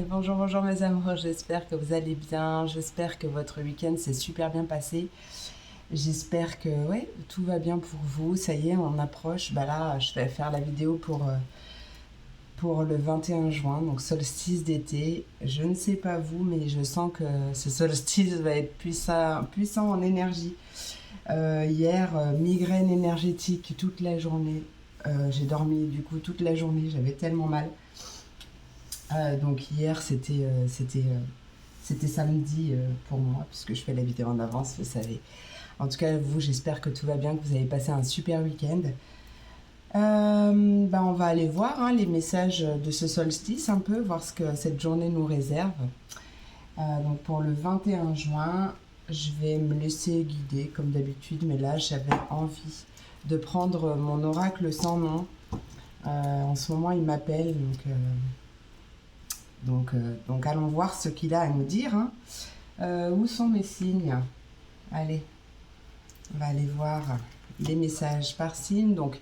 Bonjour, bonjour mes amours, j'espère que vous allez bien, j'espère que votre week-end s'est super bien passé, j'espère que tout va bien pour vous, ça y est, on approche, bah là je vais faire la vidéo pour le 21 juin, donc solstice d'été, je ne sais pas vous, mais je sens que ce solstice va être puissant, puissant en énergie. Hier, migraine énergétique toute la journée, j'ai dormi du coup toute la journée, j'avais tellement mal. Donc hier, c'était samedi pour moi, puisque je fais la vidéo en avance, vous savez. En tout cas, vous, j'espère que tout va bien, que vous avez passé un super week-end. On va aller voir les messages de ce solstice un peu, voir ce que cette journée nous réserve. Donc pour le 21 juin, je vais me laisser guider comme d'habitude, mais là j'avais envie de prendre mon oracle sans nom. En ce moment, il m'appelle, donc allons voir ce qu'il a à nous dire. Où sont mes signes? Allez, on va aller voir les messages par signe. Donc,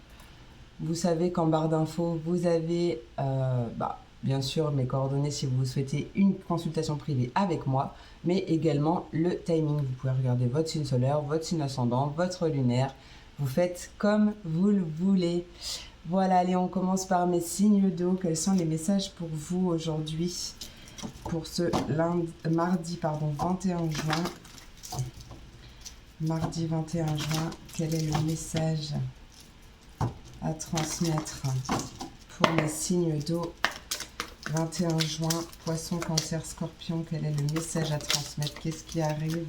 vous savez qu'en barre d'infos, vous avez bien sûr mes coordonnées si vous souhaitez une consultation privée avec moi, mais également le timing. Vous pouvez regarder votre signe solaire, votre signe ascendant, votre lunaire. Vous faites comme vous le voulez. Voilà, allez, on commence par mes signes d'eau. Quels sont les messages pour vous aujourd'hui? Pour ce mardi 21 juin. Mardi 21 juin, quel est le message à transmettre pour mes signes d'eau? 21 juin, Poisson, Cancer, Scorpion, quel est le message à transmettre? Qu'est-ce qui arrive?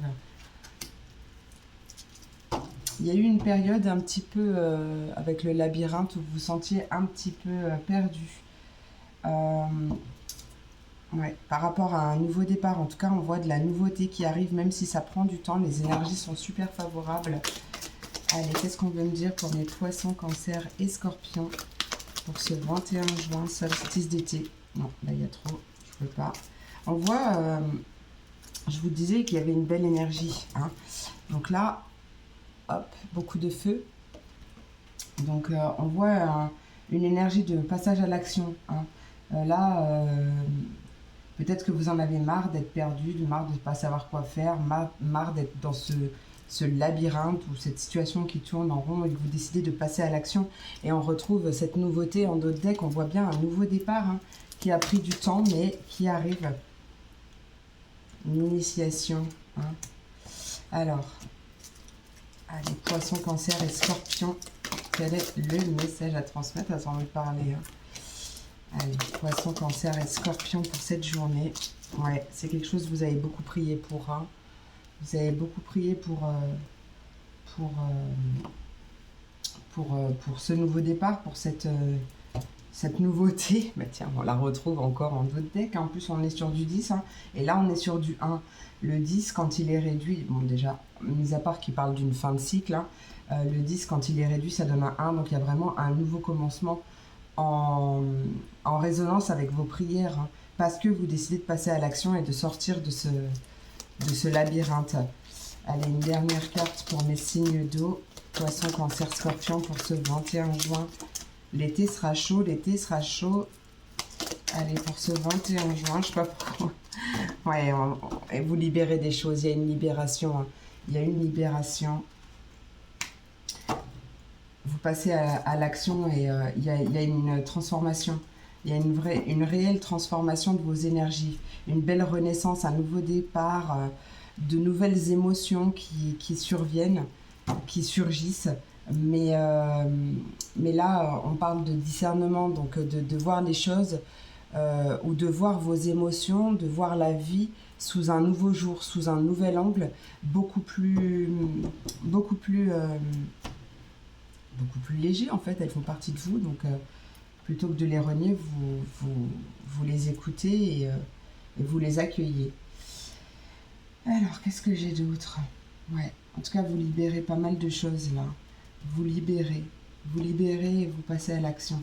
Il y a eu une période un petit peu avec le labyrinthe où vous vous sentiez un petit peu perdu. Par rapport à un nouveau départ, en tout cas, on voit de la nouveauté qui arrive, même si ça prend du temps. Les énergies sont super favorables. Allez, qu'est-ce qu'on veut me dire pour mes poissons, cancer et scorpions pour ce 21 juin, solstice d'été? Non, là, il y a trop, je peux pas. On voit, je vous disais qu'il y avait une belle énergie. Donc là, hop, beaucoup de feu. Donc on voit une énergie de passage à l'action. Là, peut-être que vous en avez marre d'être perdu, marre de ne pas savoir quoi faire, marre d'être dans ce labyrinthe ou cette situation qui tourne en rond et que vous décidez de passer à l'action. Et on retrouve cette nouveauté en d'autres decks. On voit bien un nouveau départ qui a pris du temps mais qui arrive. Une initiation. Alors, allez, poisson, cancer et scorpion. Quel est le message à transmettre? Attends, on va parler. Allez, poisson, cancer et scorpion pour cette journée. Ouais, c'est quelque chose que vous avez beaucoup prié pour. Vous avez beaucoup prié pour ce nouveau départ, pour cette nouveauté. Bah tiens, on la retrouve encore en d'autres decks. En plus, on est sur du 10. Et là, on est sur du 1. Le 10, quand il est réduit, bon déjà, mis à part qu'il parle d'une fin de cycle, le 10, quand il est réduit, ça donne un 1. Donc, il y a vraiment un nouveau commencement en résonance avec vos prières. Parce que vous décidez de passer à l'action et de sortir de ce labyrinthe. Allez, une dernière carte pour mes signes d'eau. Poisson, cancer, scorpion pour ce 21 juin. L'été sera chaud, l'été sera chaud. Allez, pour ce 21 juin, je sais pas pourquoi. Ouais, et vous libérez des choses, il y a une libération. Il y a une libération. Vous passez à l'action et il y a une transformation. Il y a une réelle transformation de vos énergies. Une belle renaissance, un nouveau départ, de nouvelles émotions qui surviennent, qui surgissent. Mais là, on parle de discernement, donc de voir les choses ou de voir vos émotions, de voir la vie sous un nouveau jour, sous un nouvel angle, beaucoup plus léger en fait. Elles font partie de vous, donc plutôt que de les renier, vous les écoutez et vous les accueillez. Alors, qu'est-ce que j'ai d'autre? Ouais, en tout cas, vous libérez pas mal de choses là. Vous libérez et vous passez à l'action.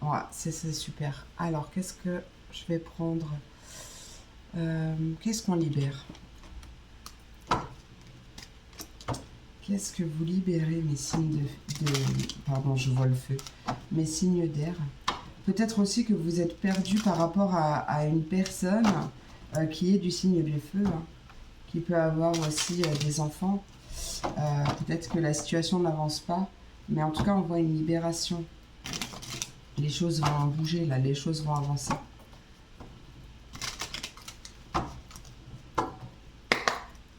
Ouais, c'est super. Alors, qu'est-ce que je vais prendre? Qu'est-ce qu'on libère? Qu'est-ce que vous libérez, mes signes pardon, je vois le feu. Mes signes d'air. Peut-être aussi que vous êtes perdu par rapport à une personne qui est du signe du feu, hein, qui peut avoir aussi des enfants. Peut-être que la situation n'avance pas, mais en tout cas, on voit une libération. Les choses vont bouger, là, les choses vont avancer.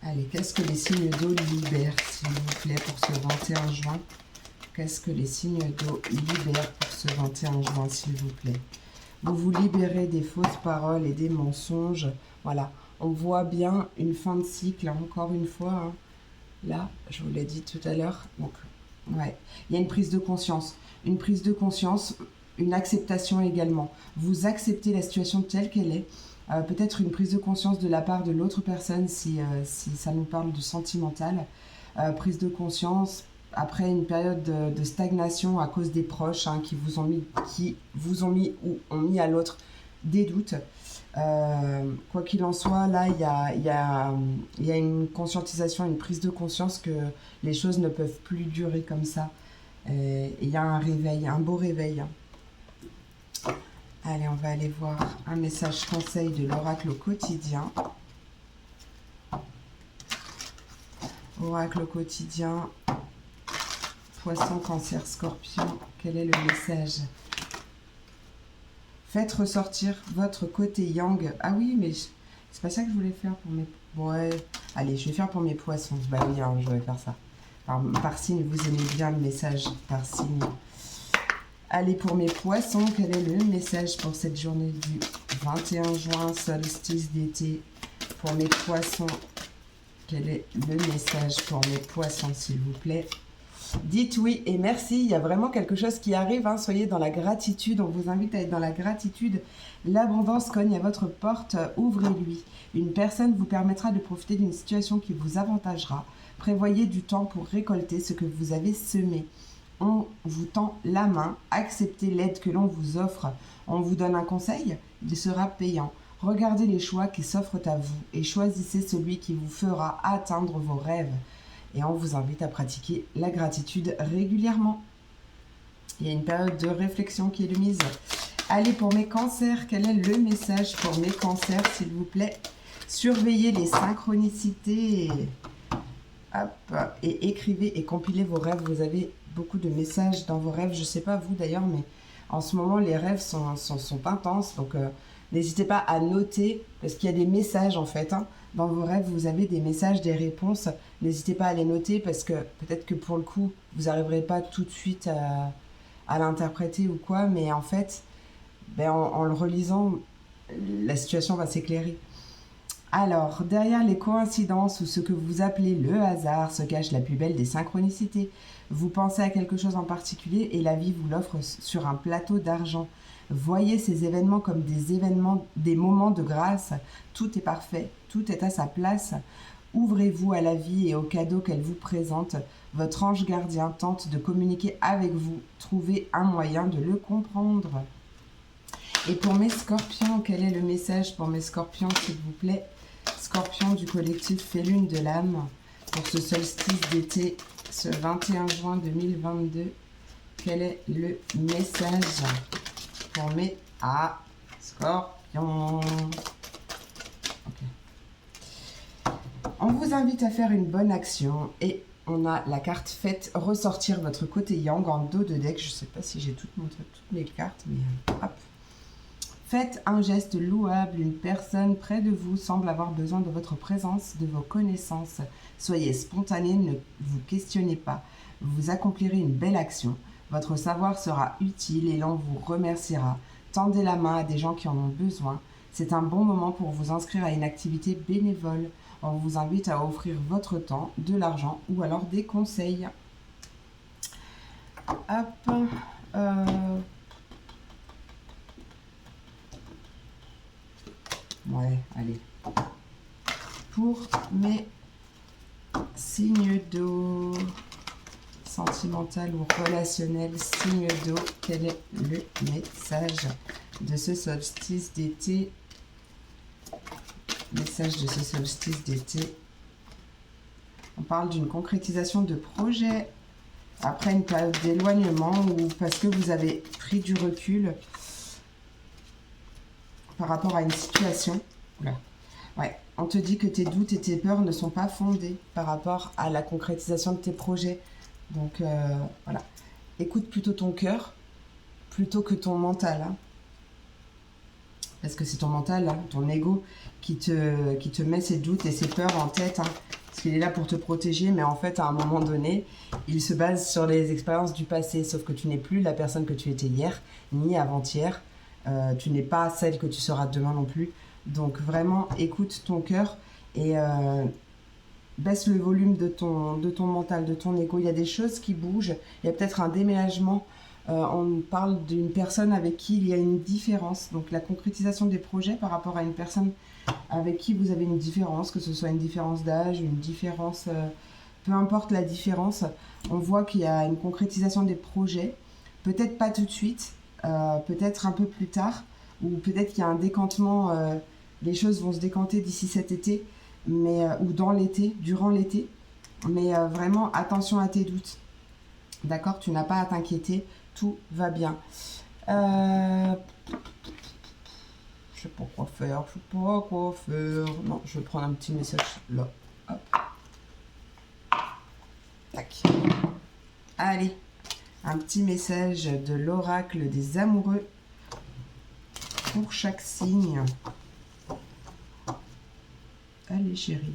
Allez, qu'est-ce que les signes d'eau libèrent, s'il vous plaît, pour ce 21 juin? Qu'est-ce que les signes d'eau libèrent pour ce 21 juin, s'il vous plaît? Vous vous libérez des fausses paroles et des mensonges. Voilà, on voit bien une fin de cycle, hein, encore une fois. Hein. Là, je vous l'ai dit tout à l'heure. Donc, ouais, il y a une prise de conscience. Une prise de conscience, une acceptation également. Vous acceptez la situation telle qu'elle est. Peut-être une prise de conscience de la part de l'autre personne si ça nous parle de sentimental. Prise de conscience après une période de stagnation à cause des proches hein, qui vous ont mis ou ont mis à l'autre des doutes. Quoi qu'il en soit, là, il y a une conscientisation, une prise de conscience que les choses ne peuvent plus durer comme ça. Et il y a un réveil, un beau réveil. Allez, on va aller voir un message conseil de l'oracle au quotidien. Oracle au quotidien, Poisson, Cancer, Scorpion, quel est le message? Faites ressortir votre côté yang. Ah oui, mais c'est pas ça que je voulais faire pour mes... Ouais, allez, je vais faire pour mes poissons. Bah oui, hein, je vais faire ça. Par signe, vous aimez bien le message par signe. Allez, pour mes poissons, quel est le message pour cette journée du 21 juin, solstice d'été? Pour mes poissons, quel est le message pour mes poissons, s'il vous plaît? Dites oui et merci, il y a vraiment quelque chose qui arrive, hein. Soyez dans la gratitude, on vous invite à être dans la gratitude. L'abondance cogne à votre porte, ouvrez-lui. Une personne vous permettra de profiter d'une situation qui vous avantagera. Prévoyez du temps pour récolter ce que vous avez semé. On vous tend la main, acceptez l'aide que l'on vous offre. On vous donne un conseil, il sera payant. Regardez les choix qui s'offrent à vous et choisissez celui qui vous fera atteindre vos rêves. Et on vous invite à pratiquer la gratitude régulièrement. Il y a une période de réflexion qui est de mise. Allez, pour mes cancers, quel est le message pour mes cancers, s'il vous plaît? Surveillez les synchronicités. Hop, et écrivez et compilez vos rêves. Vous avez beaucoup de messages dans vos rêves. Je ne sais pas vous d'ailleurs, mais en ce moment, les rêves sont intenses. Donc, n'hésitez pas à noter, parce qu'il y a des messages en fait. Hein. Dans vos rêves, vous avez des messages, des réponses. N'hésitez pas à les noter, parce que peut-être que pour le coup, vous n'arriverez pas tout de suite à l'interpréter ou quoi. Mais en fait, en le relisant, la situation va s'éclairer. Alors, derrière les coïncidences ou ce que vous appelez le hasard se cache la plus belle des synchronicités. Vous pensez à quelque chose en particulier et la vie vous l'offre sur un plateau d'argent. Voyez ces événements comme des moments de grâce. Tout est parfait, tout est à sa place. Ouvrez-vous à la vie et aux cadeaux qu'elle vous présente. Votre ange gardien tente de communiquer avec vous. Trouvez un moyen de le comprendre. Et pour mes scorpions, quel est le message pour mes scorpions, s'il vous plaît? Scorpion du collectif Félune de l'âme, pour ce solstice d'été, ce 21 juin 2022, quel est le message pour mes scorpions? Okay. On vous invite à faire une bonne action et on a la carte Faites ressortir votre côté yang en dos de deck. Je ne sais pas si j'ai toutes les cartes, mais hop. Faites un geste louable, une personne près de vous semble avoir besoin de votre présence, de vos connaissances. Soyez spontané, ne vous questionnez pas. Vous accomplirez une belle action. Votre savoir sera utile et l'on vous remerciera. Tendez la main à des gens qui en ont besoin. C'est un bon moment pour vous inscrire à une activité bénévole. On vous invite à offrir votre temps, de l'argent ou alors des conseils. Hop. Ouais, allez. Pour mes signes d'eau, sentimental ou relationnel, signe d'eau, quel est le message de ce solstice d'été? Message de ce solstice d'été. On parle d'une concrétisation de projet après une période d'éloignement ou parce que vous avez pris du recul. par rapport à une situation. Oula. Ouais, on te dit que tes doutes et tes peurs ne sont pas fondés par rapport à la concrétisation de tes projets. Donc, voilà. Écoute plutôt ton cœur plutôt que ton mental. Hein. Parce que c'est ton mental, hein, ton ego, qui te met ses doutes et ses peurs en tête. Hein. Parce qu'il est là pour te protéger, mais en fait, à un moment donné, il se base sur les expériences du passé. Sauf que tu n'es plus la personne que tu étais hier, ni avant-hier. Tu n'es pas celle que tu seras demain non plus. Donc vraiment, écoute ton cœur et baisse le volume de ton mental, de ton ego. Il y a des choses qui bougent. Il y a peut-être un déménagement. On parle d'une personne avec qui il y a une différence. Donc la concrétisation des projets par rapport à une personne avec qui vous avez une différence, que ce soit une différence d'âge, une différence, peu importe la différence, on voit qu'il y a une concrétisation des projets. Peut-être pas tout de suite, peut-être un peu plus tard, ou peut-être qu'il y a un décantement, les choses vont se décanter d'ici cet été, mais, ou dans l'été, durant l'été. Mais vraiment, attention à tes doutes. D'accord? Tu n'as pas à t'inquiéter, tout va bien. Je sais pas quoi faire, je sais pas quoi faire. Non, je vais prendre un petit message là. Hop. Tac. Allez, un petit message de l'oracle des amoureux pour chaque signe. Allez, chérie.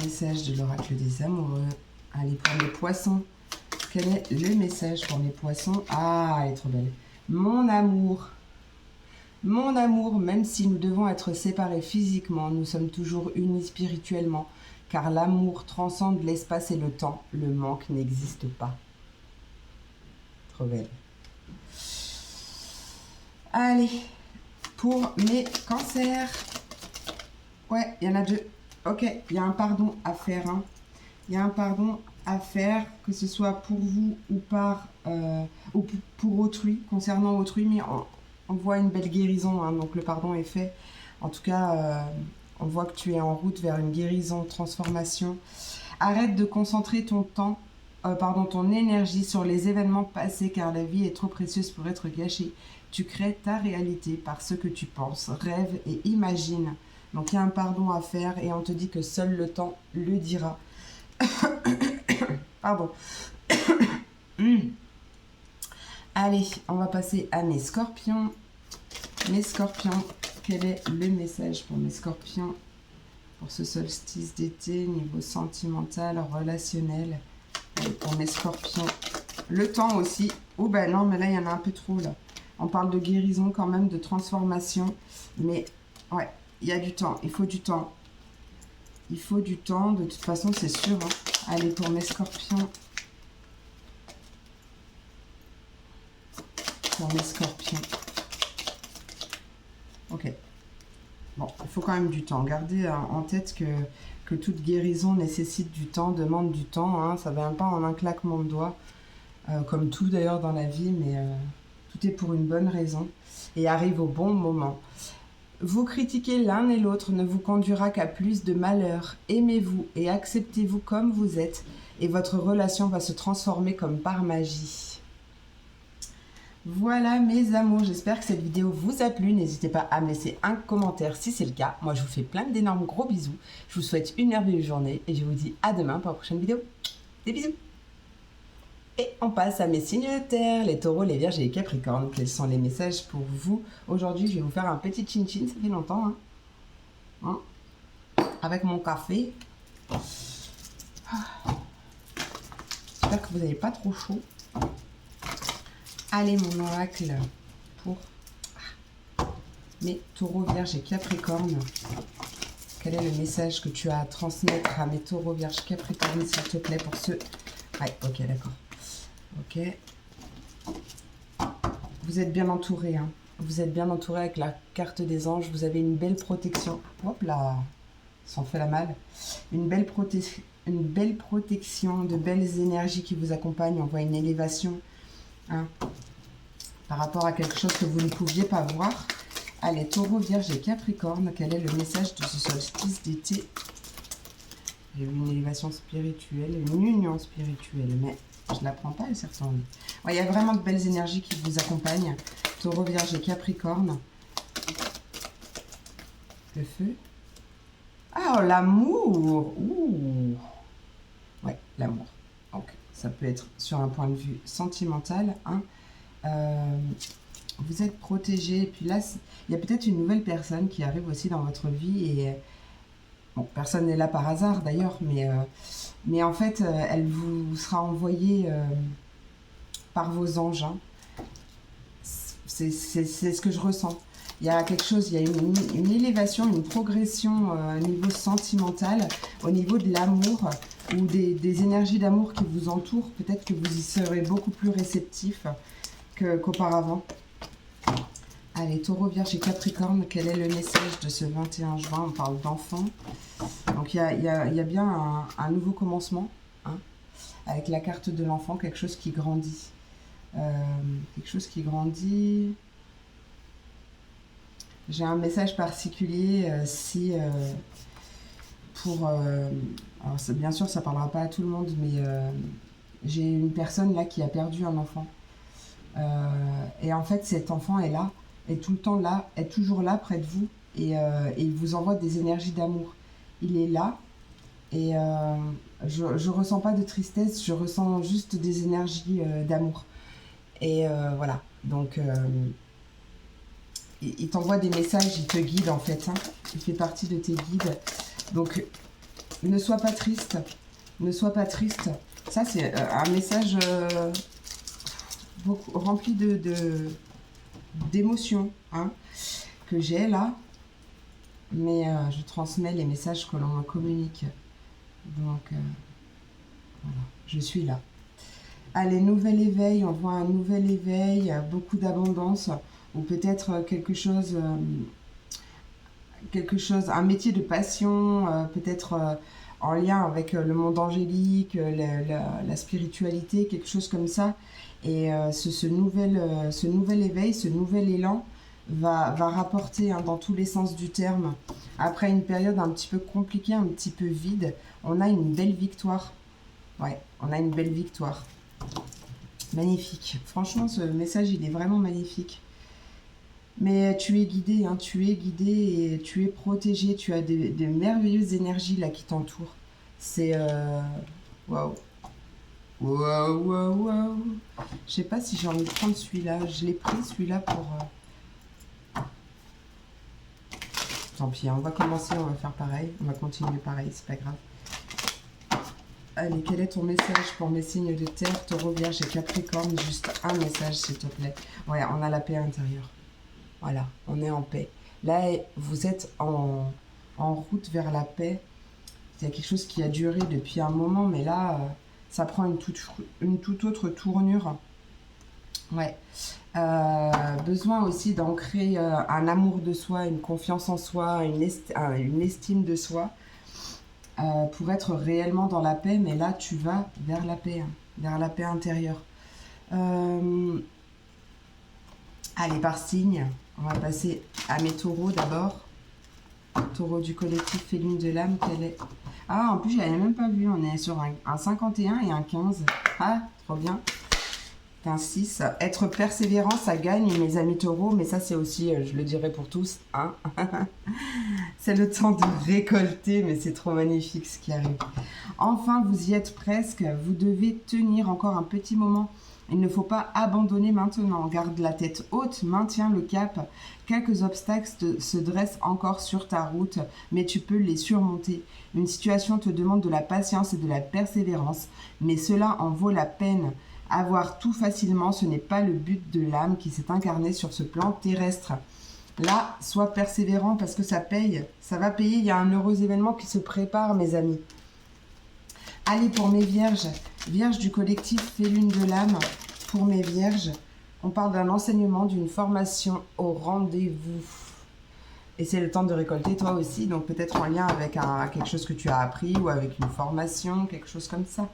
Message de l'oracle des amoureux. Allez, pour les poissons. Quel est le message pour les poissons? Ah, elle est trop belle. Mon amour, même si nous devons être séparés physiquement, nous sommes toujours unis spirituellement, car l'amour transcende l'espace et le temps. Le manque n'existe pas. Trop belle. Allez, pour mes cancers. Ouais, il y en a deux. Ok, il y a un pardon à faire. Hein. Il y a un pardon à faire, que ce soit pour vous ou ou pour autrui, concernant autrui, mais on voit une belle guérison, hein, donc le pardon est fait. En tout cas, on voit que tu es en route vers une guérison, transformation. Arrête de concentrer ton énergie sur les événements passés, car la vie est trop précieuse pour être gâchée. Tu crées ta réalité par ce que tu penses, rêves et imagines. Donc il y a un pardon à faire et on te dit que seul le temps le dira. Pardon. Allez, on va passer à mes scorpions. Mes scorpions, quel est le message pour mes scorpions pour ce solstice d'été, niveau sentimental, relationnel? Allez, pour mes scorpions, le temps aussi. Oh ben non, mais là, il y en a un peu trop, là. On parle de guérison quand même, de transformation. Mais, ouais, il y a du temps. Il faut du temps. Il faut du temps. De toute façon, c'est sûr. Hein. Allez, pour mes scorpions. Pour mes scorpions. Ok. Bon, il faut quand même du temps. Gardez en tête que toute guérison nécessite du temps, demande du temps. Hein. Ça ne vient pas en un claquement de doigts. Comme tout d'ailleurs dans la vie, mais tout est pour une bonne raison. Et arrive au bon moment. Vous critiquer l'un et l'autre ne vous conduira qu'à plus de malheur. Aimez-vous et acceptez-vous comme vous êtes. Et votre relation va se transformer comme par magie. Voilà mes amours, j'espère que cette vidéo vous a plu. N'hésitez pas à me laisser un commentaire si c'est le cas. Moi je vous fais plein d'énormes gros bisous. Je vous souhaite une merveilleuse journée et je vous dis à demain pour la prochaine vidéo. Des bisous. Et on passe à mes signes de terre, les taureaux, les vierges et les capricornes. Quels sont les messages pour vous? Aujourd'hui je vais vous faire un petit chin-chin, ça fait longtemps. Hein. Avec mon café. J'espère que vous n'avez pas trop chaud. Allez, mon oracle pour mes taureaux, vierges et capricornes. Quel est le message que tu as à transmettre à mes taureaux, vierges, capricornes, s'il te plaît, pour ceux... Ouais, ok, d'accord. Ok. Vous êtes bien entourés, hein. Vous êtes bien entourés avec la carte des anges. Vous avez une belle protection. Hop là, ça en fait la malle. Une belle protection, de belles énergies qui vous accompagnent. On voit une élévation. Hein, par rapport à quelque chose que vous ne pouviez pas voir. Allez, taureau, vierge et capricorne, quel est le message de ce solstice d'été? J'ai eu une élévation spirituelle, une union spirituelle, mais je ne la prends pas, elle s'est retournée. Ouais, il y a vraiment de belles énergies qui vous accompagnent. Taureau, Vierge et Capricorne. Le feu. Ah, l'amour. Ouh. Ouais, l'amour. Donc, ça peut être sur un point de vue sentimental. Hein. Vous êtes protégé. Et puis là, il y a peut-être une nouvelle personne qui arrive aussi dans votre vie. Et bon, personne n'est là par hasard d'ailleurs. Mais en fait, elle vous sera envoyée par vos anges. Hein. C'est ce que je ressens. Il y a quelque chose, il y a une élévation, une progression au niveau sentimental, au niveau de l'amour ou des énergies d'amour qui vous entourent. Peut-être que vous y serez beaucoup plus réceptif qu'auparavant. Allez, Taureau, Vierge et Capricorne, quel est le message de ce 21 juin? On parle d'enfants. Donc il y a bien un nouveau commencement, hein, avec la carte de l'enfant, quelque chose qui grandit. Quelque chose qui grandit. J'ai un message particulier si pour... alors bien sûr, ça ne parlera pas à tout le monde, mais j'ai une personne là qui a perdu un enfant. Et en fait, cet enfant est là, est tout le temps là, est toujours là près de vous, et il vous envoie des énergies d'amour. Il est là, et je ressens pas de tristesse, je ressens juste des énergies d'amour. Et voilà, donc il t'envoie des messages, il te guide en fait, hein. Il fait partie de tes guides. Donc ne sois pas triste, ne sois pas triste. Ça c'est un message beaucoup rempli d'émotions, hein, que j'ai là. Mais je transmets les messages que l'on me communique. Donc voilà, je suis là. Allez, nouvel éveil, on voit un nouvel éveil, beaucoup d'abondance, ou peut-être quelque chose, un métier de passion, peut-être en lien avec le monde angélique, la spiritualité, quelque chose comme ça. Et ce nouvel éveil, ce nouvel élan va rapporter, hein, dans tous les sens du terme. Après une période un petit peu compliquée, un petit peu vide, on a une belle victoire. Ouais, on a une belle victoire. Magnifique. Franchement, ce message, il est vraiment magnifique. Mais tu es guidé, hein, tu es guidé et tu es protégé. Tu as de merveilleuses énergies là qui t'entourent. C'est... Waouh. Waouh, waouh, waouh. Je sais pas si j'ai envie de prendre celui-là. Je l'ai pris celui-là pour... Tant pis, on va commencer, on va faire pareil. On va continuer pareil, c'est pas grave. Allez, quel est ton message pour mes signes de terre, Taureau, Vierge et Capricorne? Juste un message, s'il te plaît. Ouais, on a la paix intérieure. Voilà, on est en paix. Là, vous êtes en route vers la paix. Il y a quelque chose qui a duré depuis un moment, mais là, ça prend une toute autre tournure. Ouais. Besoin aussi d'ancrer un amour de soi, une confiance en soi, une estime de soi. Pour être réellement dans la paix, mais là tu vas vers la paix, hein, vers la paix intérieure. Allez, par signe, on va passer à mes taureaux d'abord. Taureau du collectif Féline de l'âme, quelle est... Ah, en plus, je l'avais même pas vu, on est sur un 51 et un 15. Ah, trop bien. Un 6. Être persévérant, ça gagne, mes amis taureaux, mais ça, c'est aussi, je le dirais pour tous, hein. C'est le temps de récolter, mais c'est trop magnifique ce qui arrive. Enfin, vous y êtes presque, vous devez tenir encore un petit moment. Il ne faut pas abandonner maintenant. Garde la tête haute, maintiens le cap. Quelques obstacles se dressent encore sur ta route, mais tu peux les surmonter. Une situation te demande de la patience et de la persévérance, mais cela en vaut la peine. Avoir tout facilement, ce n'est pas le but de l'âme qui s'est incarnée sur ce plan terrestre. Là, sois persévérant parce que ça paye, ça va payer. Il y a un heureux événement qui se prépare, mes amis. Allez, pour mes vierges, vierges du collectif Félune de l'âme, pour mes vierges, on parle d'un enseignement, d'une formation au rendez-vous. Et c'est le temps de récolter toi aussi, donc peut-être en lien avec quelque chose que tu as appris ou avec une formation, quelque chose comme ça.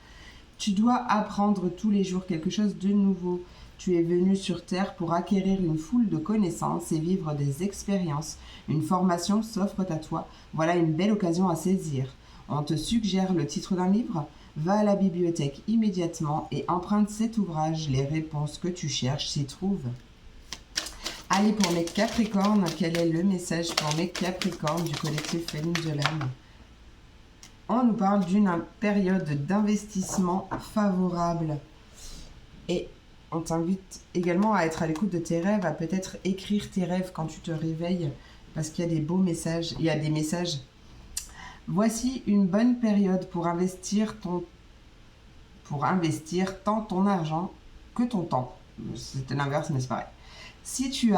Tu dois apprendre tous les jours quelque chose de nouveau. Tu es venu sur Terre pour acquérir une foule de connaissances et vivre des expériences. Une formation s'offre à toi. Voilà une belle occasion à saisir. On te suggère le titre d'un livre. Va à la bibliothèque immédiatement et emprunte cet ouvrage. Les réponses que tu cherches s'y trouvent. Allez, pour mes Capricornes, quel est le message pour mes Capricornes du collectif Féline de l'âme? On nous parle d'une période d'investissement favorable. Et on t'invite également à être à l'écoute de tes rêves, à peut-être écrire tes rêves quand tu te réveilles, parce qu'il y a des beaux messages, il y a des messages. Voici une bonne période pour investir tant ton argent que ton temps. C'est l'inverse, mais c'est pareil. Si tu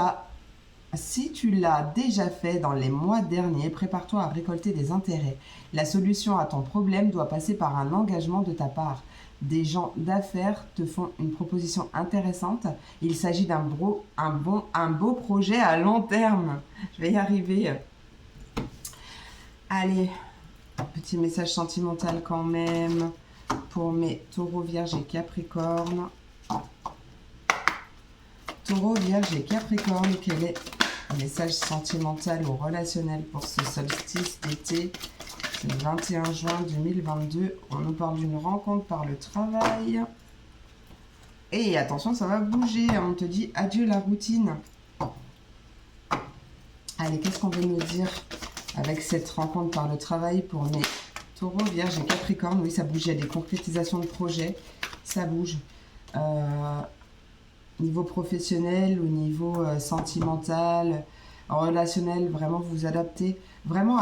l'as déjà fait dans les mois derniers, prépare-toi à récolter des intérêts. La solution à ton problème doit passer par un engagement de ta part. Des gens d'affaires te font une proposition intéressante. Il s'agit d'un beau projet à long terme. Je vais y arriver. Allez, petit message sentimental quand même pour mes taureaux, vierges et capricornes. Taureau, vierge et capricorne, quel est le message sentimental ou relationnel pour ce solstice d'été? C'est le 21 juin 2022. On nous parle d'une rencontre par le travail. Et attention, ça va bouger. On te dit adieu la routine. Allez, qu'est-ce qu'on veut nous dire avec cette rencontre par le travail pour mes taureaux, vierges et capricornes? Oui, ça bouge. Il y a des concrétisations de projets. Ça bouge. Niveau professionnel ou niveau sentimental, relationnel, vraiment vous adaptez. Vraiment,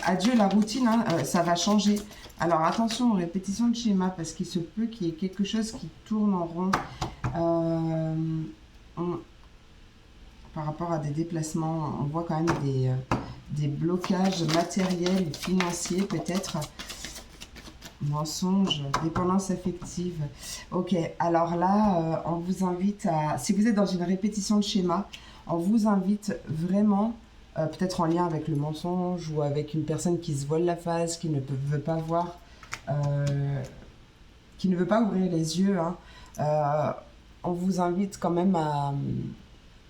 adieu la routine, hein, ça va changer. Alors attention aux répétitions de schéma parce qu'il se peut qu'il y ait quelque chose qui tourne en rond par rapport à des déplacements. On voit quand même des blocages matériels et financiers peut-être. Mensonge, dépendance affective. Ok, alors là, on vous invite à... Si vous êtes dans une répétition de schéma, on vous invite vraiment, peut-être en lien avec le mensonge ou avec une personne qui se voile la face, qui ne veut pas voir, qui ne veut pas ouvrir les yeux. Hein. On vous invite quand même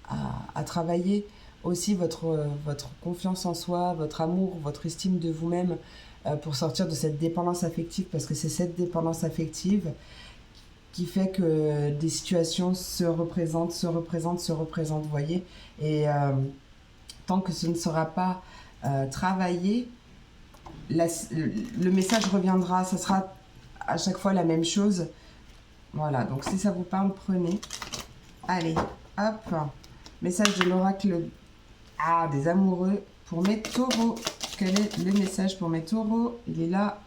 à travailler aussi votre confiance en soi, votre amour, votre estime de vous-même, pour sortir de cette dépendance affective, parce que c'est cette dépendance affective qui fait que des situations se représentent, vous voyez. Et tant que ce ne sera pas travaillé, le message reviendra, ça sera à chaque fois la même chose. Voilà, donc si ça vous parle, prenez. Allez, hop, message de l'oracle des amoureux pour mes taureaux. Quel est le message pour mes taureaux? Il est là.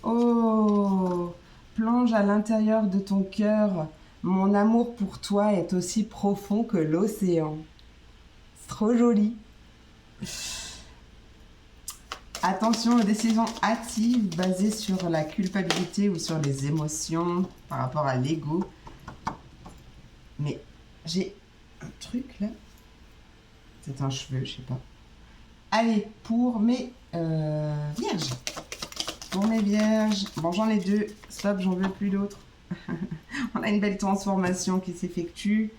Oh, plonge à l'intérieur de ton cœur. Mon amour pour toi est aussi profond que l'océan. C'est trop joli. Attention aux décisions hâtives basées sur la culpabilité ou sur les émotions par rapport à l'ego. Mais j'ai un truc là. C'est un cheveu, je sais pas. Allez, pour mes vierges. Pour mes vierges. Bon, j'en ai deux. Stop, j'en veux plus d'autres. On a une belle transformation qui s'effectue.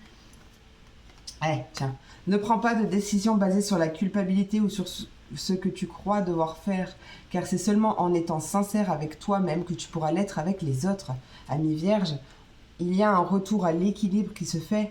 Allez, tiens. Ne prends pas de décision basée sur la culpabilité ou sur ce que tu crois devoir faire, car c'est seulement en étant sincère avec toi-même que tu pourras l'être avec les autres. Amis vierges, il y a un retour à l'équilibre qui se fait.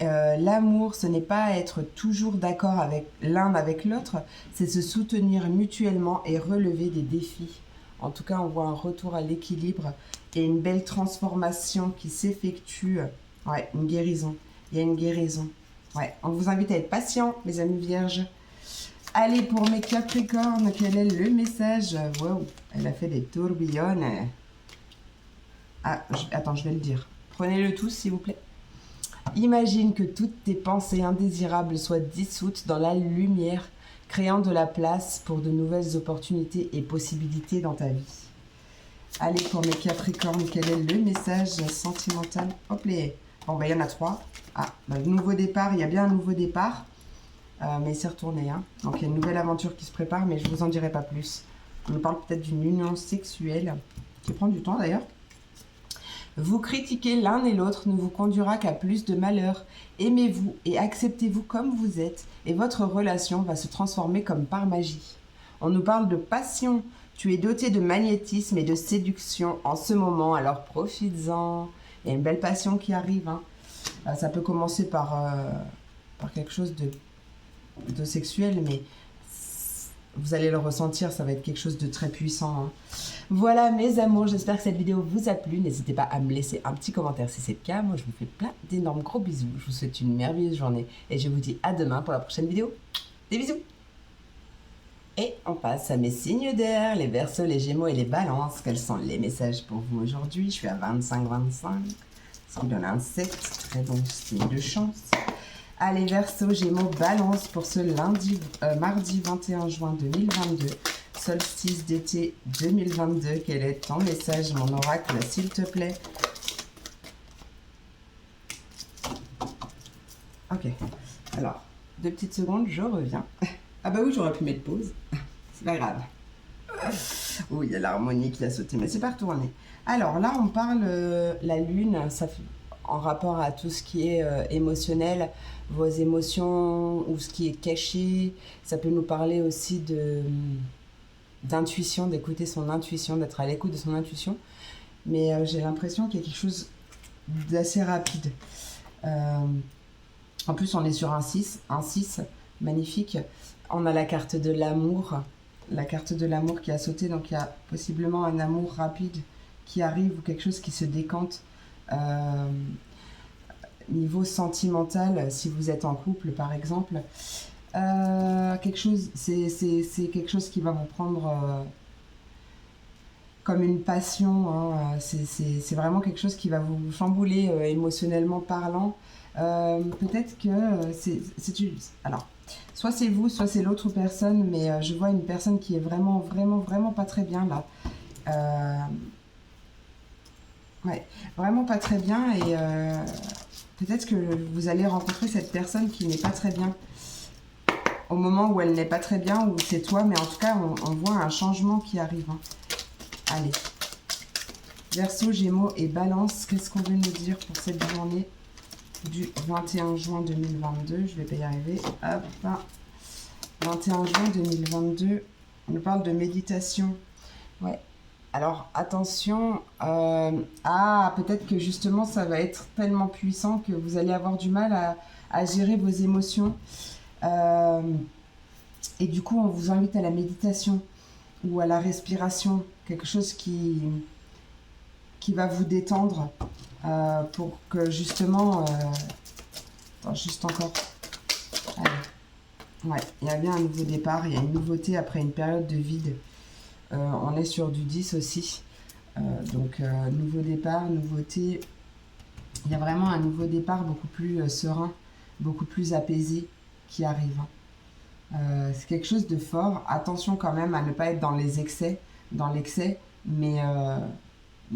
L'amour, ce n'est pas être toujours d'accord avec l'un avec l'autre, c'est se soutenir mutuellement et relever des défis. En tout cas, on voit un retour à l'équilibre et une belle transformation qui s'effectue. Ouais, une guérison. Il y a une guérison. Ouais, on vous invite à être patient, mes amis vierges. Allez, pour mes capricornes, quel est le message? Wow, elle a fait des tourbillons. Ah, attends, je vais le dire. Prenez-le tous, s'il vous plaît. Imagine que toutes tes pensées indésirables soient dissoutes dans la lumière, créant de la place pour de nouvelles opportunités et possibilités dans ta vie. Allez, pour mes capricornes, quel est le message sentimental? Hop là. Bon, il y en a 3. Ah, nouveau départ, il y a bien un nouveau départ. Mais c'est retourné. Hein. Donc, il y a une nouvelle aventure qui se prépare, mais je ne vous en dirai pas plus. On nous parle peut-être d'une union sexuelle, qui prend du temps d'ailleurs. Vous critiquer l'un et l'autre ne vous conduira qu'à plus de malheur. Aimez-vous et acceptez-vous comme vous êtes, et votre relation va se transformer comme par magie. On nous parle de passion Tu es doté de magnétisme et de séduction en ce moment, alors profites-en. Il y a une belle passion qui arrive. Hein. Ça peut commencer par quelque chose de sexuel, mais vous allez le ressentir, ça va être quelque chose de très puissant. Hein. Voilà mes amours, j'espère que cette vidéo vous a plu. N'hésitez pas à me laisser un petit commentaire si c'est le cas. Moi je vous fais plein d'énormes gros bisous. Je vous souhaite une merveilleuse journée et je vous dis à demain pour la prochaine vidéo. Des bisous. Et on passe à mes signes d'air, les Verseaux, les Gémeaux et les Balances. Quels sont les messages pour vous aujourd'hui? Je suis à 25-25, ce qui donne un 7, très bon signe de chance. Allez, Verseaux, Gémeaux, Balance pour ce mardi 21 juin 2022, solstice d'été 2022. Quel est ton message, mon oracle, s'il te plaît? Ok, alors, 2 petites secondes, je reviens. Ah bah oui, j'aurais pu mettre pause. C'est pas grave. Oh, il y a l'harmonie qui a sauté, mais c'est pas retourné. Alors là, on parle la lune, ça fait, en rapport à tout ce qui est émotionnel, vos émotions ou ce qui est caché. Ça peut nous parler aussi d'intuition, d'écouter son intuition, d'être à l'écoute de son intuition. Mais j'ai l'impression qu'il y a quelque chose d'assez rapide. En plus, on est sur un 6 magnifique. On a la carte de l'amour qui a sauté, donc il y a possiblement un amour rapide qui arrive ou quelque chose qui se décante. Niveau sentimental, si vous êtes en couple par exemple, quelque chose, c'est quelque chose qui va vous prendre comme une passion. Hein. C'est vraiment quelque chose qui va vous chambouler émotionnellement parlant. Peut-être que alors, soit c'est vous, soit c'est l'autre personne, mais je vois une personne qui est vraiment pas très bien là. Ouais, vraiment pas très bien et peut-être que vous allez rencontrer cette personne qui n'est pas très bien au moment où elle n'est pas très bien, ou c'est toi, mais en tout cas on voit un changement qui arrive. Hein. Allez, Verseau, Gémeaux et Balance, qu'est-ce qu'on veut nous dire pour cette journée du 21 juin 2022? Je vais pas y arriver. Hop, 21 juin 2022, on nous parle de méditation. Ouais. Alors attention, peut-être que justement ça va être tellement puissant que vous allez avoir du mal à gérer vos émotions. Et du coup, on vous invite à la méditation ou à la respiration, quelque chose qui va vous détendre pour que justement... Attends, juste encore. Allez. Ouais, il y a bien un nouveau départ, il y a une nouveauté après une période de vide. On est sur du 10 aussi. Donc, nouveau départ, nouveauté. Il y a vraiment un nouveau départ beaucoup plus serein, beaucoup plus apaisé qui arrive. C'est quelque chose de fort. Attention quand même à ne pas être dans l'excès, mais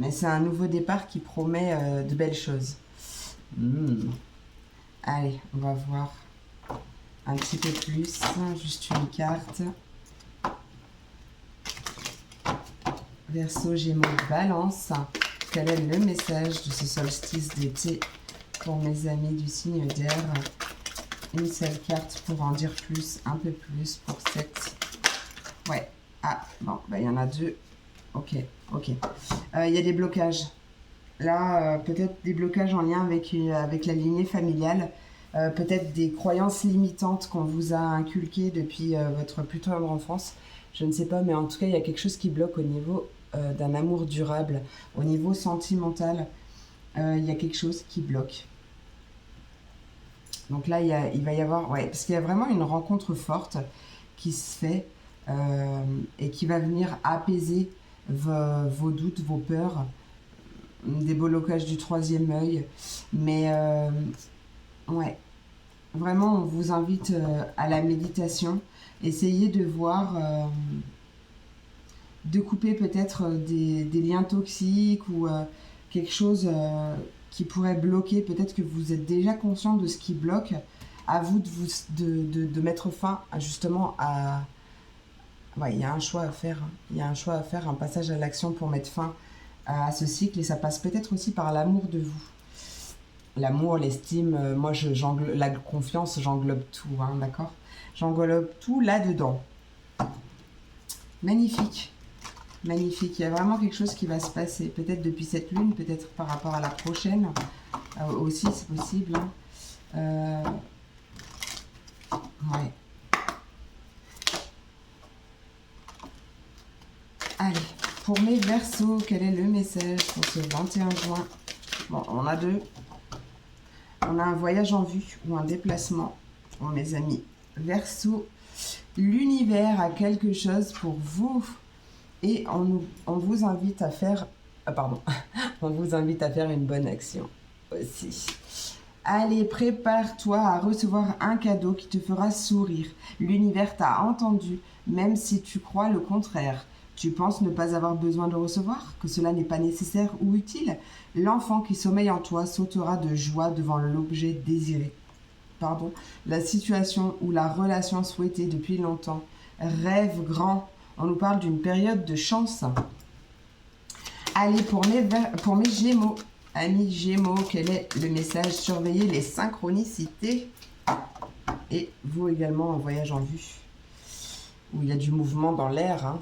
c'est un nouveau départ qui promet de belles choses. Allez, on va voir un petit peu plus. Juste une carte. Verseau, Gémeaux, Balance. Quel est le message de ce solstice d'été pour mes amis du signe d'air? Une seule carte pour en dire plus, un peu plus pour cette... Ouais. Ah, bon, bah, il y en a 2. Ok. Il y a des blocages. Là, peut-être des blocages en lien avec la lignée familiale. Peut-être des croyances limitantes qu'on vous a inculquées depuis votre plus tendre enfance. Je ne sais pas, mais en tout cas, il y a quelque chose qui bloque au niveau d'un amour durable. Au niveau sentimental, il y a quelque chose qui bloque. Donc là, il va y avoir... Ouais, parce qu'il y a vraiment une rencontre forte qui se fait et qui va venir apaiser vos doutes, vos peurs, des blocages du troisième œil. Mais ouais, vraiment, on vous invite à la méditation. Essayez de voir... de couper peut-être des liens toxiques ou quelque chose qui pourrait bloquer. Peut-être que vous êtes déjà conscient de ce qui bloque. À vous de mettre fin justement à... Ouais, il y a un choix à faire. Il y a un choix à faire, un passage à l'action pour mettre fin à ce cycle. Et ça passe peut-être aussi par l'amour de vous. L'amour, l'estime, moi la confiance, j'englobe tout, hein, d'accord? J'englobe tout là-dedans. Magnifique. Magnifique. Il y a vraiment quelque chose qui va se passer. Peut-être depuis cette lune, peut-être par rapport à la prochaine. Aussi, c'est possible. Hein. Ouais. Allez, pour mes Verseaux, quel est le message pour ce 21 juin? Bon, on a deux. On a un voyage en vue ou un déplacement pour mes amis Verseaux. L'univers a quelque chose pour vous et on vous invite à faire... pardon. On vous invite à faire une bonne action aussi. Allez, prépare-toi à recevoir un cadeau qui te fera sourire. L'univers t'a entendu, même si tu crois le contraire. Tu penses ne pas avoir besoin de recevoir, que cela n'est pas nécessaire ou utile. L'enfant qui sommeille en toi sautera de joie devant l'objet désiré. Pardon, la situation ou la relation souhaitée depuis longtemps. Rêve grand. On nous parle d'une période de chance. Allez, pour mes Gémeaux. Amis Gémeaux, quel est le message? Surveillez les synchronicités. Et vous également, un voyage en vue. Où il y a du mouvement dans l'air. Hein.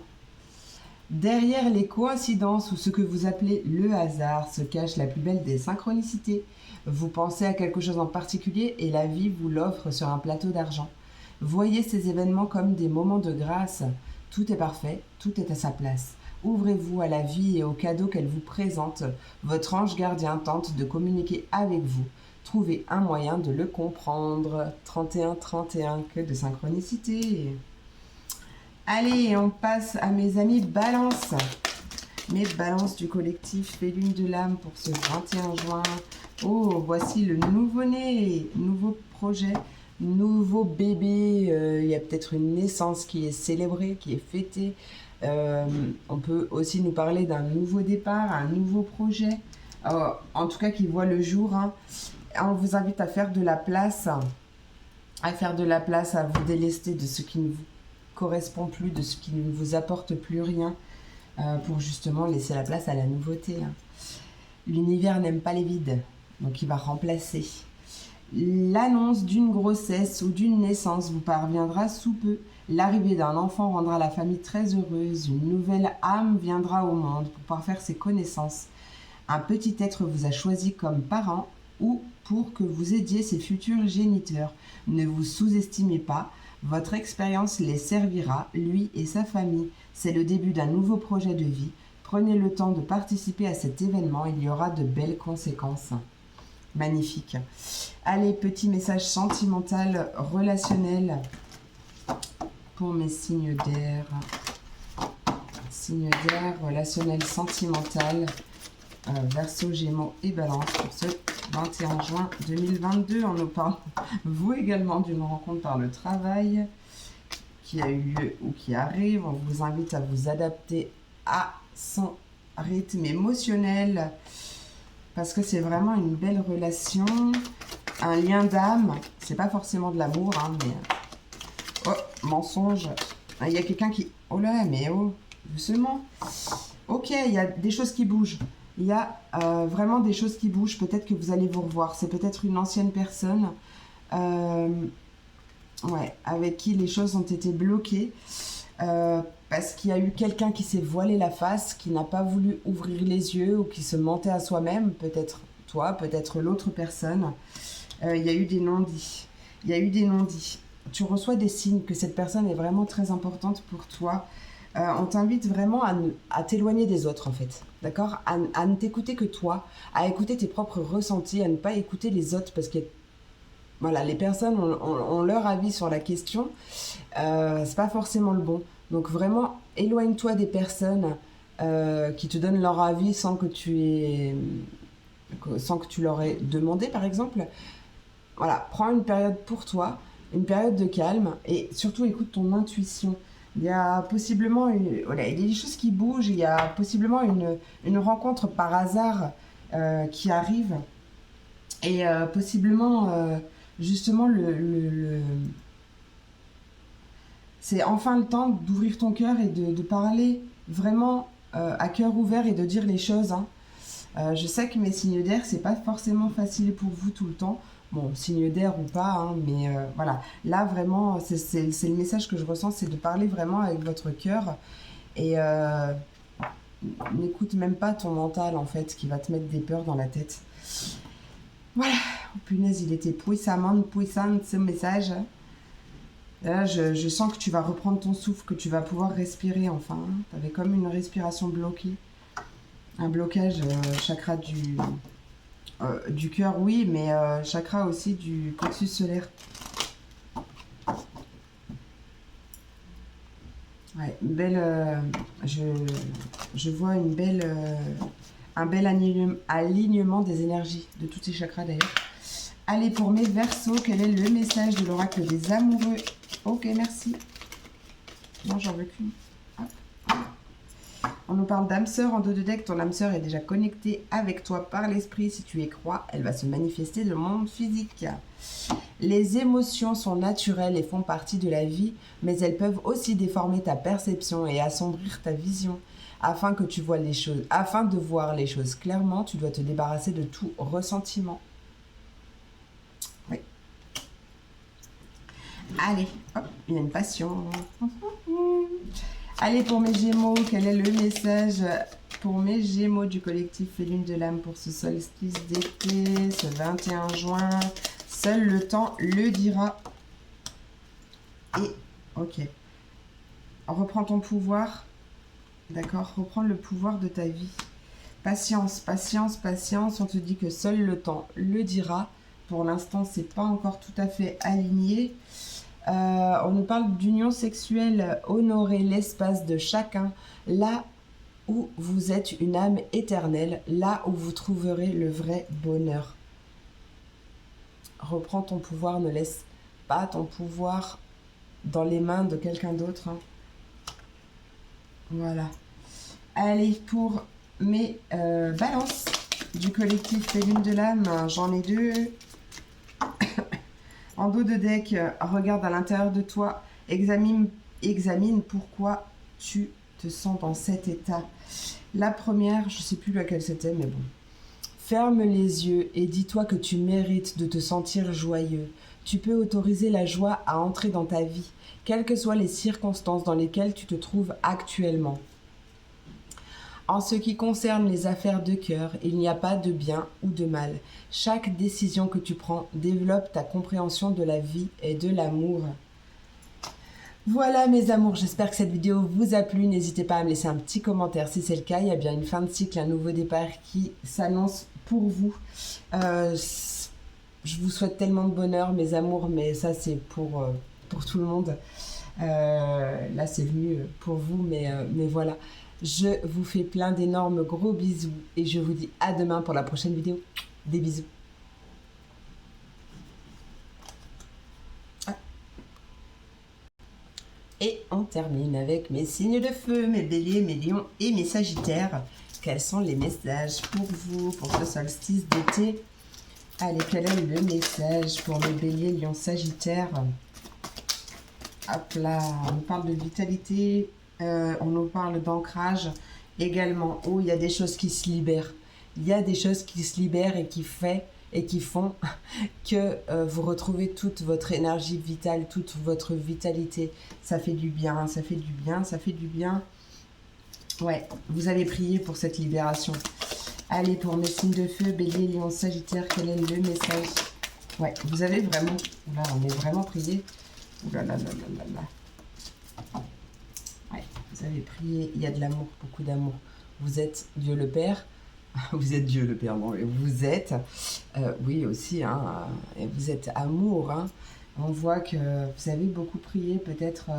Derrière les coïncidences ou ce que vous appelez le hasard se cache la plus belle des synchronicités. Vous pensez à quelque chose en particulier et la vie vous l'offre sur un plateau d'argent. Voyez ces événements comme des moments de grâce. Tout est parfait, tout est à sa place. Ouvrez-vous à la vie et aux cadeaux qu'elle vous présente. Votre ange gardien tente de communiquer avec vous. Trouvez un moyen de le comprendre. 31-31, que de synchronicité. Allez, on passe à mes amis Balance. Mes Balances du collectif et Lune de l'âme pour ce 21 juin. Oh, voici le nouveau-né, nouveau projet, nouveau bébé. Il y a peut-être une naissance qui est célébrée, qui est fêtée. On peut aussi nous parler d'un nouveau départ, un nouveau projet. En tout cas, qui voit le jour. Hein. On vous invite à faire de la place, à vous délester de ce qui ne vous correspond plus, de ce qui ne vous apporte plus rien, pour justement laisser la place à la nouveauté. Hein. L'univers n'aime pas les vides, donc il va remplacer. L'annonce d'une grossesse ou d'une naissance vous parviendra sous peu. L'arrivée d'un enfant rendra la famille très heureuse. Une nouvelle âme viendra au monde pour pouvoir faire ses connaissances. Un petit être vous a choisi comme parent ou pour que vous aidiez ses futurs géniteurs. Ne vous sous-estimez pas. Votre expérience les servira, lui et sa famille. C'est le début d'un nouveau projet de vie. Prenez le temps de participer à cet événement, il y aura de belles conséquences. Magnifique. Allez, petit message sentimental, relationnel pour mes signes d'air. Signes d'air, relationnel, sentimental, Verseau, Gémeaux et Balance pour ce 21 juin 2022. On nous parle, vous également, d'une rencontre par le travail qui a eu lieu ou qui arrive. On vous invite à vous adapter à son rythme émotionnel parce que c'est vraiment une belle relation, un lien d'âme. C'est pas forcément de l'amour, hein, mais... Oh, mensonge. Il y a quelqu'un qui... Oh là, mais oh, doucement. Ok, il y a des choses qui bougent. Il y a vraiment des choses qui bougent. Peut-être que vous allez vous revoir. C'est peut-être une ancienne personne avec qui les choses ont été bloquées. Parce qu'il y a eu quelqu'un qui s'est voilé la face, qui n'a pas voulu ouvrir les yeux ou qui se mentait à soi-même. Peut-être toi, peut-être l'autre personne. Il y a eu des non-dits. Il y a eu des non-dits. Tu reçois des signes que cette personne est vraiment très importante pour toi. On t'invite vraiment à t'éloigner des autres, en fait. D'accord ? À ne t'écouter que toi, à écouter tes propres ressentis, à ne pas écouter les autres, parce que voilà, les personnes ont leur avis sur la question. C'est pas forcément le bon. Donc vraiment, éloigne-toi des personnes qui te donnent leur avis sans que tu leur aies demandé, par exemple. Voilà, prends une période pour toi, une période de calme, et surtout écoute ton intuition. Il y a possiblement il y a des choses qui bougent, il y a possiblement une rencontre par hasard qui arrive. Et possiblement, justement, c'est enfin le temps d'ouvrir ton cœur et de parler vraiment à cœur ouvert et de dire les choses. Hein. Je sais que mes signes d'air, c'est pas forcément facile pour vous tout le temps. Bon, signe d'air ou pas, hein, mais voilà. Là, vraiment, c'est le message que je ressens, c'est de parler vraiment avec votre cœur. Et n'écoute même pas ton mental, en fait, qui va te mettre des peurs dans la tête. Voilà. Oh, punaise, il était puissant ce message. Là, je sens que tu vas reprendre ton souffle, que tu vas pouvoir respirer, enfin. Tu avais comme une respiration bloquée. Un blocage chakra du cœur, oui, mais chakra aussi du plexus solaire. Ouais, belle, je vois un bel alignement des énergies de tous ces chakras d'ailleurs. Allez, pour mes Verseaux, quel est le message de l'oracle des amoureux? Ok, merci. Non, j'en veux qu'une. On nous parle d'âme sœur en dos de deck. Ton âme sœur est déjà connectée avec toi par l'esprit. Si tu y crois, elle va se manifester dans le monde physique. Les émotions sont naturelles et font partie de la vie, mais elles peuvent aussi déformer ta perception et assombrir ta vision. Afin de voir les choses clairement, tu dois te débarrasser de tout ressentiment. Oui. Allez, hop, il y a une passion. Allez, pour mes Gémeaux, quel est le message pour mes Gémeaux du collectif Lune de l'âme pour ce solstice d'été, ce 21 juin? Seul le temps le dira. Et, ok. Reprends ton pouvoir. D'accord, reprends le pouvoir de ta vie. Patience, patience, patience. On te dit que seul le temps le dira. Pour l'instant, c'est pas encore tout à fait aligné. On nous parle d'union sexuelle. Honorer l'espace de chacun. Là où vous êtes une âme éternelle. Là où vous trouverez le vrai bonheur. Reprends ton pouvoir. Ne laisse pas ton pouvoir dans les mains de quelqu'un d'autre. Hein. Voilà. Allez, pour mes balances du collectif Lune de l'âme, j'en ai deux. En dos de deck, regarde à l'intérieur de toi, examine pourquoi tu te sens dans cet état. La première, je ne sais plus laquelle c'était, mais bon. Ferme les yeux et dis-toi que tu mérites de te sentir joyeux. Tu peux autoriser la joie à entrer dans ta vie, quelles que soient les circonstances dans lesquelles tu te trouves actuellement. En ce qui concerne les affaires de cœur, il n'y a pas de bien ou de mal. Chaque décision que tu prends développe ta compréhension de la vie et de l'amour. Voilà mes amours, j'espère que cette vidéo vous a plu. N'hésitez pas à me laisser un petit commentaire si c'est le cas. Il y a bien une fin de cycle, un nouveau départ qui s'annonce pour vous. Je vous souhaite tellement de bonheur mes amours, mais ça c'est pour tout le monde. Là c'est venu pour vous, mais voilà. Je vous fais plein d'énormes gros bisous et je vous dis à demain pour la prochaine vidéo. Des bisous. Et on termine avec mes signes de feu, mes béliers, mes lions et mes sagittaires. Quels sont les messages pour vous, pour ce solstice d'été? Allez, quel est le message pour mes béliers, lions, sagittaires? Hop là, on nous parle de vitalité, on nous parle d'ancrage également. Oh, il y a des choses qui se libèrent. Il y a des choses qui se libèrent et qui font que vous retrouvez toute votre énergie vitale, toute votre vitalité. Ça fait du bien, ça fait du bien, ça fait du bien. Ouais, vous allez prier pour cette libération. Allez, pour mes signes de feu, bélier, lion, sagittaire, quel est le message? Ouais, vous avez vraiment... Là, on est vraiment prié. Ouh là là là là là là. Ouais, vous avez prié, il y a de l'amour, beaucoup d'amour. Vous êtes Dieu le Père. Vous êtes Dieu le Père, bon, vous êtes, oui aussi, hein, et vous êtes amour. Hein. On voit que vous avez beaucoup prié, peut-être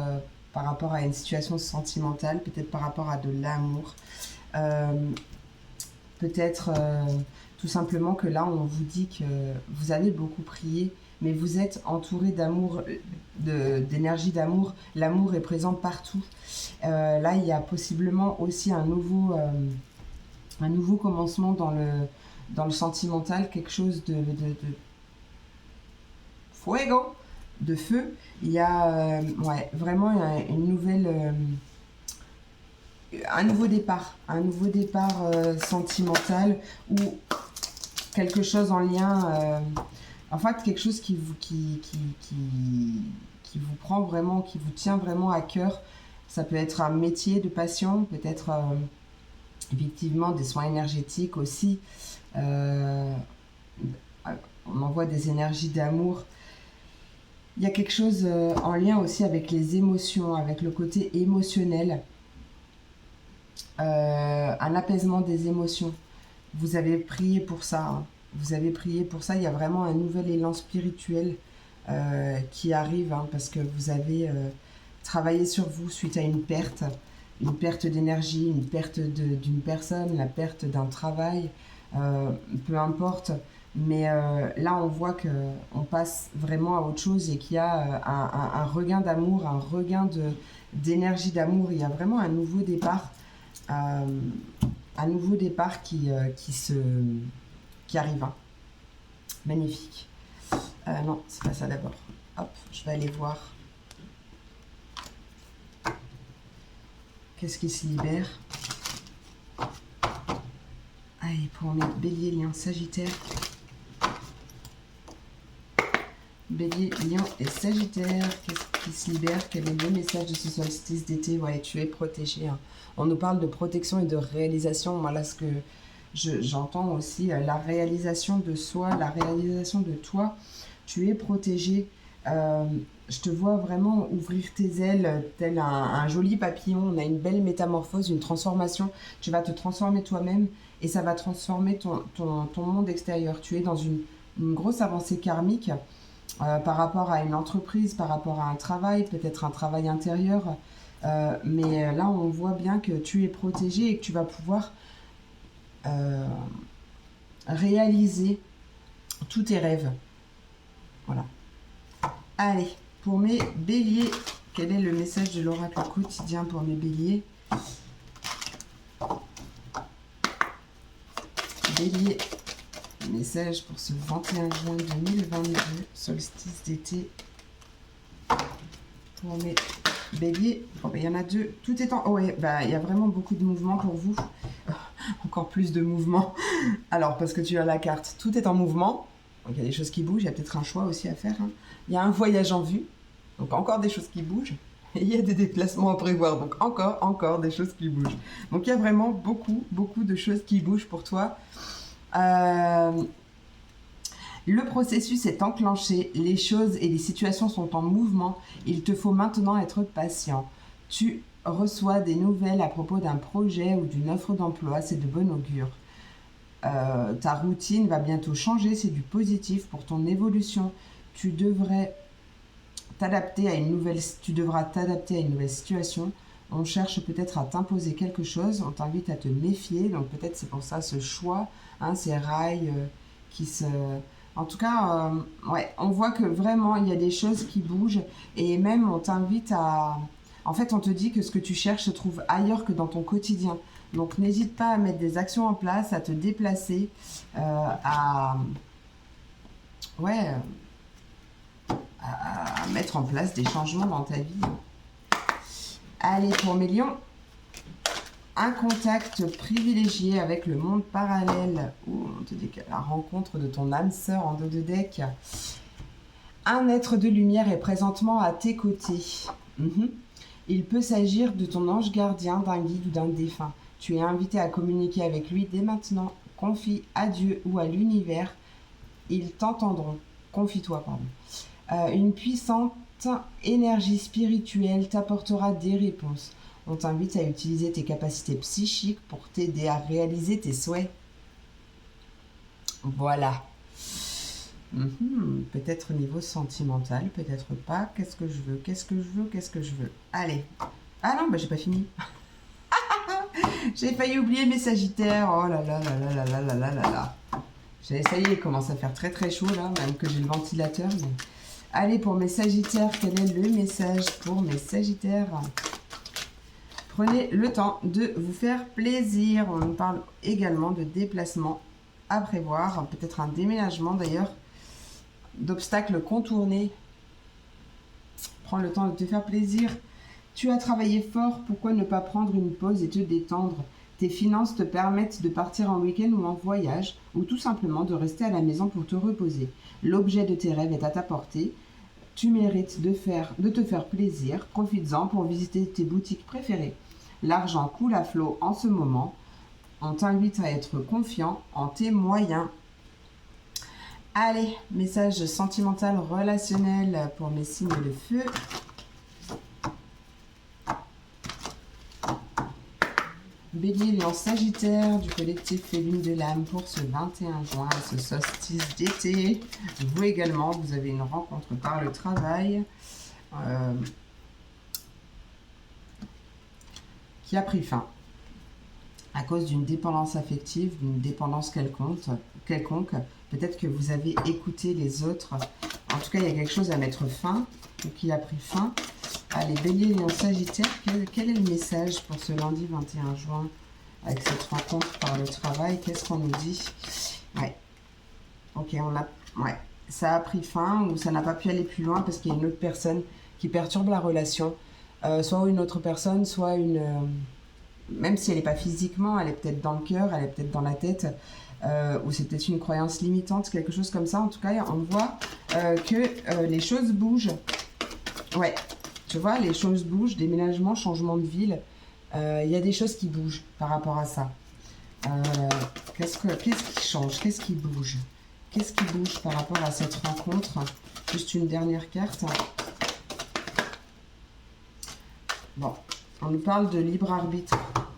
par rapport à une situation sentimentale, peut-être par rapport à de l'amour. Peut-être tout simplement que là, on vous dit que vous avez beaucoup prié, mais vous êtes entouré d'amour, d'énergie d'amour. L'amour est présent partout. Là, il y a possiblement aussi un nouveau commencement dans le sentimental, quelque chose de fuego, de feu. Il y a ouais, vraiment une nouvelle... un nouveau départ sentimental ou quelque chose en lien, en fait quelque chose qui vous prend vraiment, qui vous tient vraiment à cœur. Ça peut être un métier de passion, peut-être effectivement des soins énergétiques aussi. On envoie des énergies d'amour. Il y a quelque chose en lien aussi avec les émotions, avec le côté émotionnel, un apaisement des émotions. Vous avez prié pour ça, hein. Vous avez prié pour ça. Il y a vraiment un nouvel élan spirituel qui arrive, hein, parce que vous avez travaillé sur vous suite à une perte d'énergie, une perte d'une personne, la perte d'un travail, peu importe. Mais là, on voit qu'on passe vraiment à autre chose et qu'il y a un regain d'amour, un regain d'énergie d'amour. Il y a vraiment un nouveau départ, qui arrive, hein. Magnifique. Non, c'est pas ça d'abord. Hop, je vais aller voir. Qu'est-ce qui se libère? Allez, pour mes bélier, lion, sagittaire. Bélier, lion et sagittaire, qu'est-ce qui se libère? Quel est le message de ce solstice d'été? Ouais, tu es protégé, hein. On nous parle de protection et de réalisation. Moi, là, ce que j'entends aussi, la réalisation de soi, la réalisation de toi. Tu es protégé. Je te vois vraiment ouvrir tes ailes tel un joli papillon. On a une belle métamorphose, une transformation. Tu vas te transformer toi-même et ça va transformer ton monde extérieur. Tu es dans une grosse avancée karmique par rapport à une entreprise, par rapport à un travail, peut-être un travail intérieur. Mais là, on voit bien que tu es protégé et que tu vas pouvoir réaliser tous tes rêves. Voilà. Allez, pour mes béliers, quel est le message de l'oracle quotidien pour mes béliers? Bélier, message pour ce 21 juin 2022, solstice d'été. Pour mes béliers, oh, bah, y en a deux. Tout est en... Oh, ouais, bah, y a vraiment beaucoup de mouvements pour vous. Encore plus de mouvements. Alors, parce que tu as la carte, tout est en mouvement. Il y a des choses qui bougent, il y a peut-être un choix aussi à faire, hein. Il y a un voyage en vue, donc encore des choses qui bougent. Et il y a des déplacements à prévoir, donc encore des choses qui bougent. Donc il y a vraiment beaucoup de choses qui bougent pour toi. Le processus est enclenché, les choses et les situations sont en mouvement. Il te faut maintenant être patient. Tu reçois des nouvelles à propos d'un projet ou d'une offre d'emploi, c'est de bon augure. Ta routine va bientôt changer, c'est du positif pour ton évolution. Tu devras t'adapter à une nouvelle situation. On cherche peut-être à t'imposer quelque chose, on t'invite à te méfier, donc peut-être c'est pour ça ce choix, hein, ces rails qui se... En tout cas, ouais, on voit que vraiment il y a des choses qui bougent et même on t'invite à... En fait, on te dit que ce que tu cherches se trouve ailleurs que dans ton quotidien. Donc, n'hésite pas à mettre des actions en place, à te déplacer, à mettre en place des changements dans ta vie. Allez, pour mes lions, un contact privilégié avec le monde parallèle. On te dit que la rencontre de ton âme sœur en dos de deck. Un être de lumière est présentement à tes côtés. Il peut s'agir de ton ange gardien, d'un guide ou d'un défunt. Tu es invité à communiquer avec lui dès maintenant. Confie à Dieu ou à l'univers. Ils t'entendront. Confie-toi, pardon. Une puissante énergie spirituelle t'apportera des réponses. On t'invite à utiliser tes capacités psychiques pour t'aider à réaliser tes souhaits. Voilà. Peut-être au niveau sentimental, peut-être pas. Qu'est-ce que je veux? Allez. Ah non, bah j'ai pas fini. J'ai failli oublier mes sagittaires. Oh là là là là là là là là là. Ça y est, il commence à faire très très chaud là, même que j'ai le ventilateur. Mais... Allez, pour mes sagittaires, quel est le message pour mes sagittaires? Prenez le temps de vous faire plaisir. On nous parle également de déplacement à prévoir, peut-être un déménagement d'ailleurs, d'obstacles contournés. Prends le temps de te faire plaisir. Tu as travaillé fort, pourquoi ne pas prendre une pause et te détendre? Tes finances te permettent de partir en week-end ou en voyage, ou tout simplement de rester à la maison pour te reposer. L'objet de tes rêves est à ta portée. Tu mérites de te faire plaisir. Profites-en pour visiter tes boutiques préférées. L'argent coule à flot en ce moment. On t'invite à être confiant en tes moyens. Allez, message sentimental relationnel pour mes signes de feu. Bélier, Lion, Sagittaire du collectif Lune de l'âme pour ce 21 juin, ce solstice d'été. Vous également, vous avez une rencontre par le travail qui a pris fin à cause d'une dépendance affective, d'une dépendance quelconque. Peut-être que vous avez écouté les autres. En tout cas, il y a quelque chose à mettre fin, ou qui a pris fin. Allez, Bélier, Lion, Sagittaire, quel est le message pour ce lundi 21 juin avec cette rencontre par le travail? Qu'est-ce qu'on nous dit? Ouais. Ok, ouais. Ça a pris fin ou ça n'a pas pu aller plus loin parce qu'il y a une autre personne qui perturbe la relation. Soit une autre personne, soit une... même si elle n'est pas physiquement, elle est peut-être dans le cœur, elle est peut-être dans la tête, ou c'est peut-être une croyance limitante, quelque chose comme ça. En tout cas, on voit que les choses bougent. Ouais. Tu vois, les choses bougent, déménagement, changement de ville. Il y a des choses qui bougent par rapport à ça. Qu'est-ce qui change? Qu'est-ce qui bouge? Qu'est-ce qui bouge par rapport à cette rencontre? Juste une dernière carte. Bon, on nous parle de libre arbitre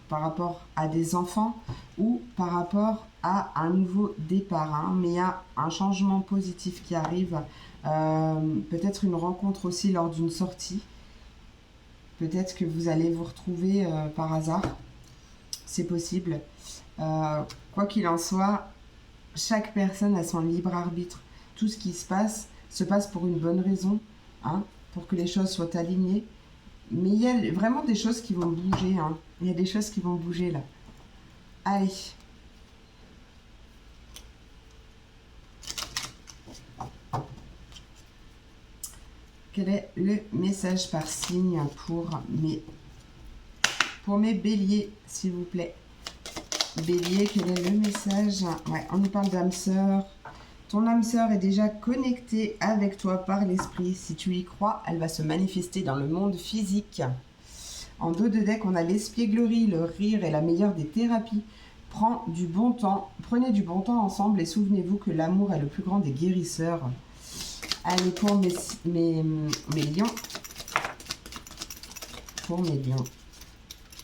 par rapport à des enfants ou par rapport à un nouveau départ. Hein, mais il y a un changement positif qui arrive. Peut-être une rencontre aussi lors d'une sortie. Peut-être que vous allez vous retrouver par hasard. C'est possible. Quoi qu'il en soit, chaque personne a son libre arbitre. Tout ce qui se passe pour une bonne raison, hein, pour que les choses soient alignées. Mais il y a vraiment des choses qui vont bouger. Hein. Il y a des choses qui vont bouger là. Allez. Quel est le message par signe pour mes béliers, s'il vous plaît? Bélier, quel est le message? Ouais, on nous parle d'âme sœur. Ton âme sœur est déjà connectée avec toi par l'esprit. Si tu y crois, elle va se manifester dans le monde physique. En dos de deck, on a l'espièglerie, le rire et la meilleure des thérapies. Prenez du bon temps ensemble et souvenez-vous que l'amour est le plus grand des guérisseurs. Allez, pour mes lions. Pour mes lions.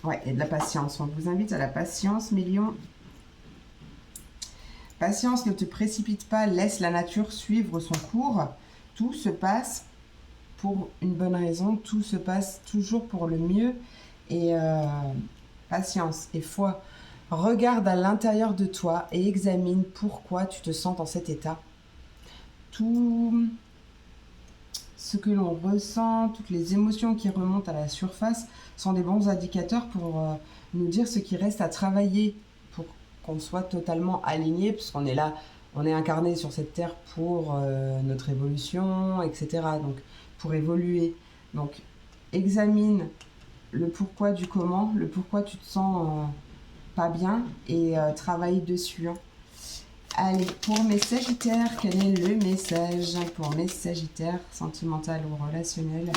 Ouais, et de la patience. On vous invite à la patience, mes lions. Patience, ne te précipite pas, laisse la nature suivre son cours. Tout se passe pour une bonne raison, tout se passe toujours pour le mieux. Et patience et foi. Regarde à l'intérieur de toi et examine pourquoi tu te sens dans cet état. Tout ce que l'on ressent, toutes les émotions qui remontent à la surface sont des bons indicateurs pour nous dire ce qui reste à travailler pour qu'on soit totalement aligné, puisqu'on est là, on est incarné sur cette terre pour notre évolution, etc. Donc, pour évoluer. Donc, examine le pourquoi du comment, le pourquoi tu te sens pas bien et travaille dessus. Hein. Allez, pour mes sagittaires, quel est le message pour mes sagittaires, sentimental ou relationnel?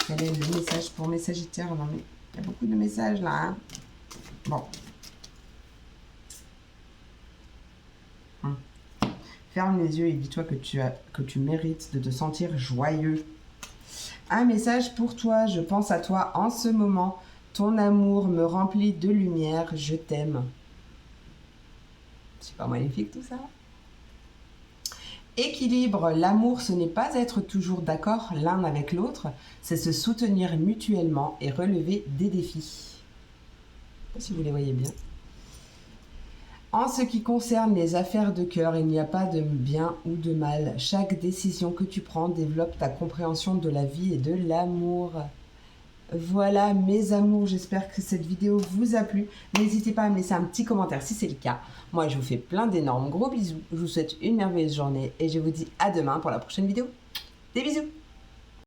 Quel est le message pour mes sagittaires? Non mais, il y a beaucoup de messages là. Hein. Bon. Ferme les yeux et dis-toi que tu mérites de te sentir joyeux. Un message pour toi, je pense à toi en ce moment. Ton amour me remplit de lumière, je t'aime. C'est pas magnifique tout ça? Équilibre, l'amour, ce n'est pas être toujours d'accord l'un avec l'autre, c'est se soutenir mutuellement et relever des défis. Je ne sais pas si vous les voyez bien. En ce qui concerne les affaires de cœur, il n'y a pas de bien ou de mal. Chaque décision que tu prends développe ta compréhension de la vie et de l'amour. Voilà mes amours, j'espère que cette vidéo vous a plu. N'hésitez pas à me laisser un petit commentaire si c'est le cas. Moi, je vous fais plein d'énormes gros bisous. Je vous souhaite une merveilleuse journée et je vous dis à demain pour la prochaine vidéo. Des bisous!